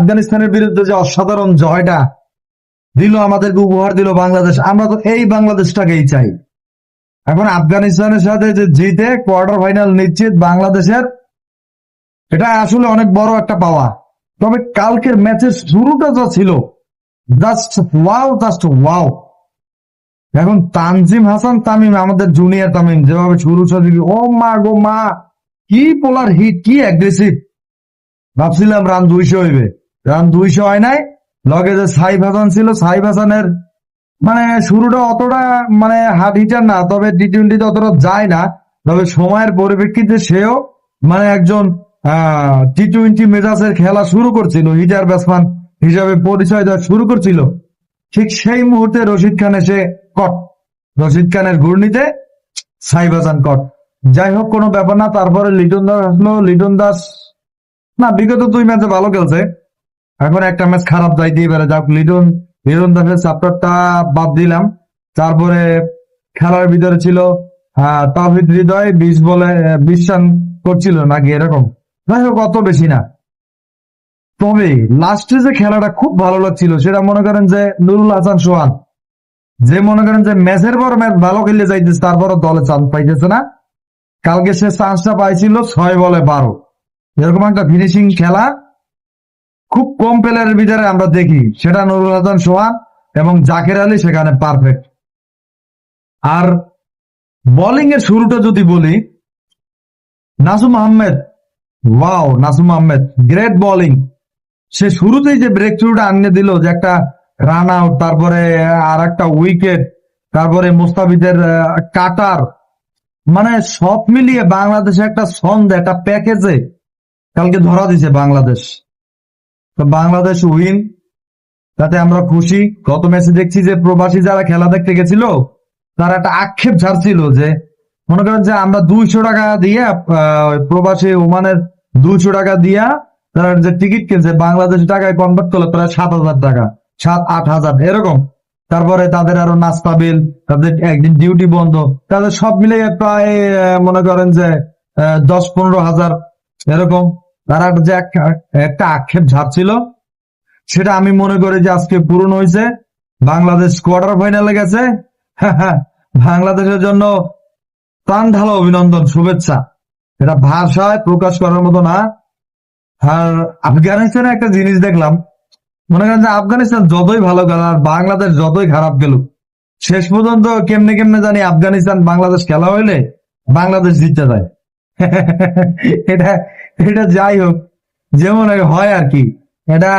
আফগানিস্তানের বিরুদ্ধে যে অসাধারণ জয়টা দিল, আমাদেরকে উপহার দিল বাংলাদেশ, আমরা তো এই বাংলাদেশটাকেই চাই। এখন আফগানিস্তানের সাথে যে জিতে কোয়ার্টার ফাইনাল নিশ্চিত বাংলাদেশের, এটা আসলে অনেক বড় একটা পাওয়া। তবে কালকের ম্যাচের শুরুটা যা ছিল, জাস্ট ওয়াও, জাস্ট ওয়াও। এখন তানজিম হাসান তামিম, আমাদের জুনিয়র তামিম, যেভাবে শুরু সাজিয়ে, ও মা গো মা, কি পোলার হিট, কি অ্যাগ্রেসিভ। ভাবছিলাম রান 200 হইবে, রান 200 হয় নাই। লগে যে সাইফ হাসান ছিল, সাইফ হাসানের মানে শুরুটা অতটা মানে হার্ড হিটার না, তবে টি-20 অতটা যায় না। তবে সময়ের পরিপ্রেক্ষিতে সেও মানে একজন টি-20 মেজাজের খেলা শুরু করছিল, হিটার ব্যাটসম্যান হিসাবে পরিচয় দেওয়া শুরু করছিল। ঠিক সেই মুহূর্তে রশিদ খান এসে কট, রশিদ খানের ঘূর্ণিতে সাইফ হাসান কট। যাই হোক, কোনো ব্যাপার না। তারপরে লিটন দাস আসলো। লিটন দাস না, বিগত 2 ম্যাচে ভালো খেলছে, এখন একটা ম্যাচ খারাপ যাইতেই পারে। যাক, লিটন দাসের চ্যাপ্টারটা বাদ দিলাম। তারপরে খেলার ভিতরে ছিল তাওহিদ হৃদয় 20 বলে 20 রান করছিল নাকি এরকম, যাই হোক অত বেশি না। তবে লাস্টে যে খেলাটা খুব ভালো লাগছিল, সেটা মনে করেন যে নুরুল হাসান সোহান, যে মনে করেন যে ম্যাচের পর ম্যাচ ভালো খেলে যাইতেছে, তারপরও দলে চান্স পাইতেছে না। কালকে সে চান্সটা পাইছিল 6 বলে 12। এরকম একটা ফিনিশিং খেলা খুব কম প্লেয়ারের ভিতরে আমরা দেখি, সেটা নুরুল হাসান সোহান এবং জাকের আলী সেখানে পারফেক্ট। আর বোলিং এর শুরুটা যদি বলি, Nasum Ahmed, wow, Nasum Ahmed great bowling. সে শুরুতেই যে ব্রেক থ্রুটা আনিয়ে দিল, যে একটা রান আউট, তারপরে আর একটা উইকেট, তারপরে মুস্তাফিজের কাটার, মানে সব মিলিয়ে বাংলাদেশে একটা ছন্দ, একটা প্যাকেজে কালকে ধরা দিছে বাংলাদেশ। তো বাংলাদেশ উইন, তাতে আমরা খুশি। গত ম্যাচে দেখছি যে প্রবাসী যারা খেলা দেখতে গেছিল, তারা একটা আক্ষেপ ঝাড়ছিল যে মনে করেন যে আমরা 200 টাকা দিয়ে প্রবাসী ওমানের 200 টাকা দিয়া তারা যে টিকিট কিনছে, বাংলাদেশ টাকায় কনভার্ট করলে প্রায় 7,000 টাকা, 7-8 হাজার এরকম। তারপরে তাদের আরো নাস্তা বিল, তাদের একদিন ডিউটি বন্ধ, তাদের সব মিলে প্রায় মনে করেন যে 10-15 হাজার এরকম। তারা যে একটা আক্ষেপ ঝাড়ছিল, সেটা আমি মনে করি যে আজকে পূরণ হয়েছে। বাংলাদেশ কোয়ার্টার ফাইনালে গেছে। বাংলাদেশের জন্য প্রাণ ঢালা অভিনন্দন, শুভেচ্ছা, এটা ভাষায় প্রকাশ করার মতো না। আর আফগানিস্তানে একটা জিনিস দেখলাম, মনে করেন যে আফগানিস্তান যতই ভালো গেল আর বাংলাদেশ যতই খারাপ গেল, শেষ পর্যন্ত কেমনে কেমনে জানি আফগানিস্তান বাংলাদেশ খেলা হইলে বাংলাদেশ জিততে যায়। এটা এটা যাই হোক, যেমন হয় আর কি, এটা